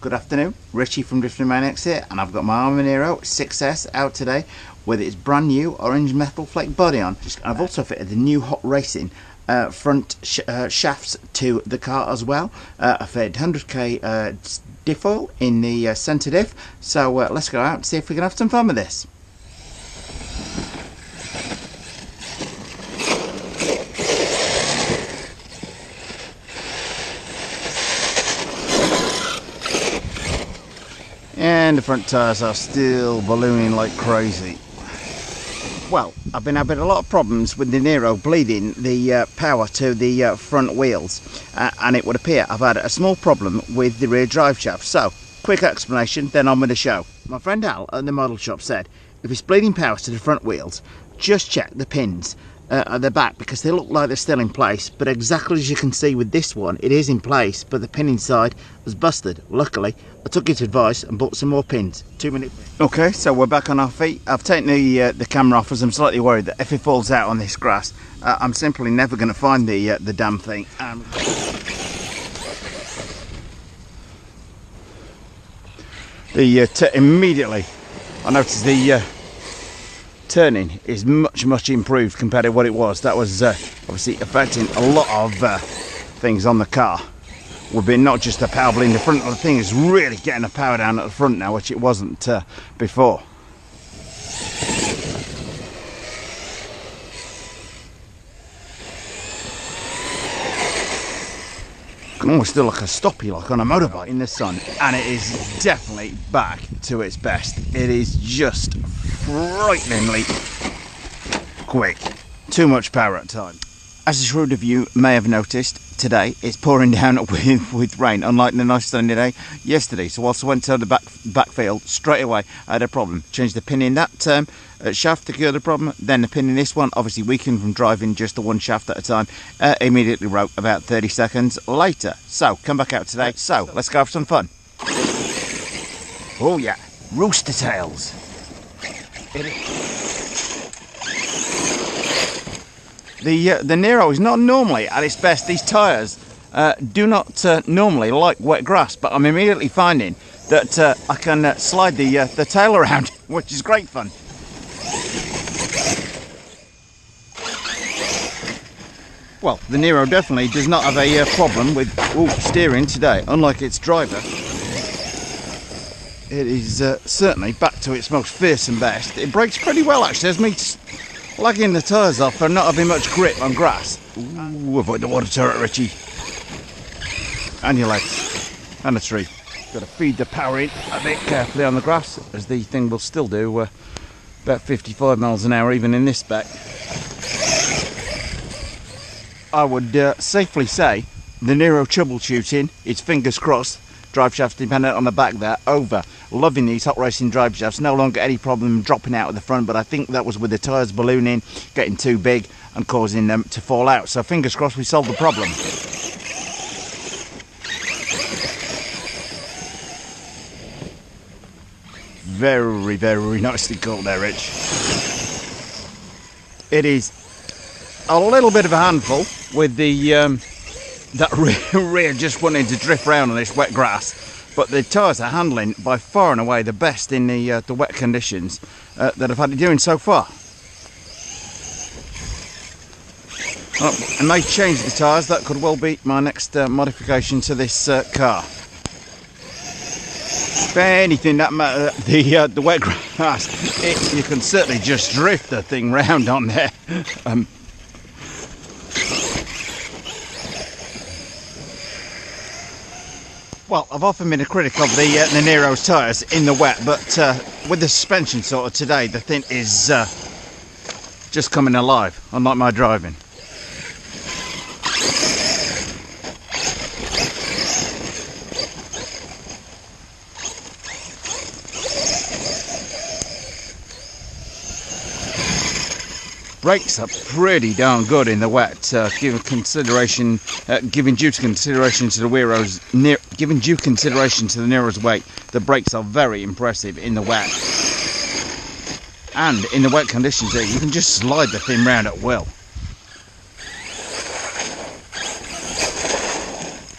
Good afternoon, Richie from Driftomaniacs here, and I've got my Arrma Nero 6S out today with its brand new orange metal flake body on. I've also fitted the new Hot Racing front shafts to the car as well. I fitted 100k diff oil in the centre diff, so let's go out and see if we can have some fun with this. And the front tyres are still ballooning like crazy. Well, I've been having a lot of problems with the Nero bleeding the power to the front wheels, and it would appear I've had a small problem with the rear drive shaft. So, quick explanation, then on with the show. My friend Al at the model shop said if it's bleeding power to the front wheels, just check the pins at the back, because they look like they're still in place, but exactly as you can see with this one, it is in place, but the pin inside was busted. Luckily, I took his advice and bought some more pins. 2 minutes. Okay, so we're back on our feet. I've taken the camera off as I'm slightly worried that if it falls out on this grass, I'm simply never going to find the damn thing. Immediately I noticed the turning is much improved compared to what it was. That was obviously affecting a lot of things on the car. Would be not just the power bleeding the front, the thing is really getting the power down at the front now, which it wasn't before. Can almost feel like a stoppie, like on a motorbike in the sun, and it is definitely back to its best. It is just frighteningly quick. Too much power at times. As a shrewd of you may have noticed, today it's pouring down with rain, unlike the nice sunny day yesterday. So whilst I went to the backfield, straight away I had a problem. Changed the pin in that shaft to cure the problem, then the pin in this one, obviously weakened from driving just the one shaft at a time, immediately broke about 30 seconds later. So, come back out today. So, let's go have some fun. Oh yeah, rooster tails. The Nero is not normally at its best. These tyres do not normally like wet grass, but I'm immediately finding that I can slide the tail around, which is great fun. Well, the Nero definitely does not have a problem with steering today, unlike its driver. It is certainly back to its most fearsome best. It brakes pretty well actually, as me lagging the tyres off for not having much grip on grass. Ooh, avoid the water turret, Richie. And your legs. And a tree. Got to feed the power in a bit carefully on the grass, as the thing will still do about 55 miles an hour even in this spec. I would safely say the Nero troubleshooting is fingers crossed. Drive shafts dependent on the back there, over. Loving these Hot Racing drive shafts. No longer any problem dropping out of the front, but I think that was with the tyres ballooning, getting too big and causing them to fall out. So fingers crossed we solved the problem. Very nicely caught there, Rich. It is a little bit of a handful with the that rear just wanting to drift around on this wet grass, but the tyres are handling by far and away the best in the wet conditions that I've had it doing so far. I may change the tyres. That could well be my next modification to this car. If anything, that the wet grass, you can certainly just drift the thing round on there. Well, I've often been a critic of the Nero's tyres in the wet, but with the suspension sorted today, the thing is just coming alive, unlike my driving. brakes are pretty darn good in the wet, given due consideration to the Nero's weight. The brakes are very impressive in the wet, and in the wet conditions here you can just slide the thing round at will.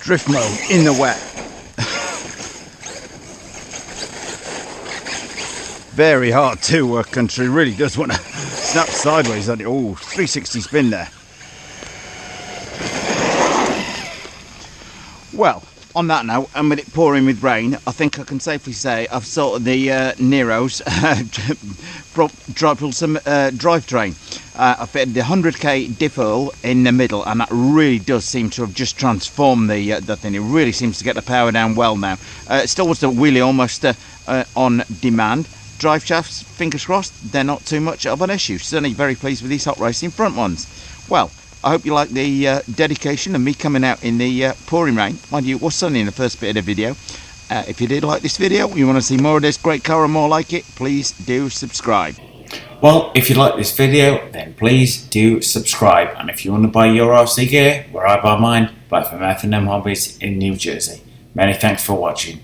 Drift mode in the wet. Very hard to country, really does want to snap sideways on it. Oh, 360 spin there. Well, on that note, and with it pouring with rain, I think I can safely say I've sorted the Nero's propulsion drivetrain. I fitted the 100k diff oil in the middle, and that really does seem to have just transformed the thing. It really seems to get the power down well now. It still was the wheelie almost on demand. Drive shafts, fingers crossed, they're not too much of an issue. Certainly very pleased with these hot racing front ones. Well, I hope you like the dedication of me coming out in the pouring rain. Mind you, it was sunny in the first bit of the video. If you did like this video, you want to see more of this great car and more like it, please do subscribe. Well, if you like this video, then please do subscribe. And if you want to buy your RC gear, where I buy mine, buy from F&M Hobbies in New Jersey. Many thanks for watching.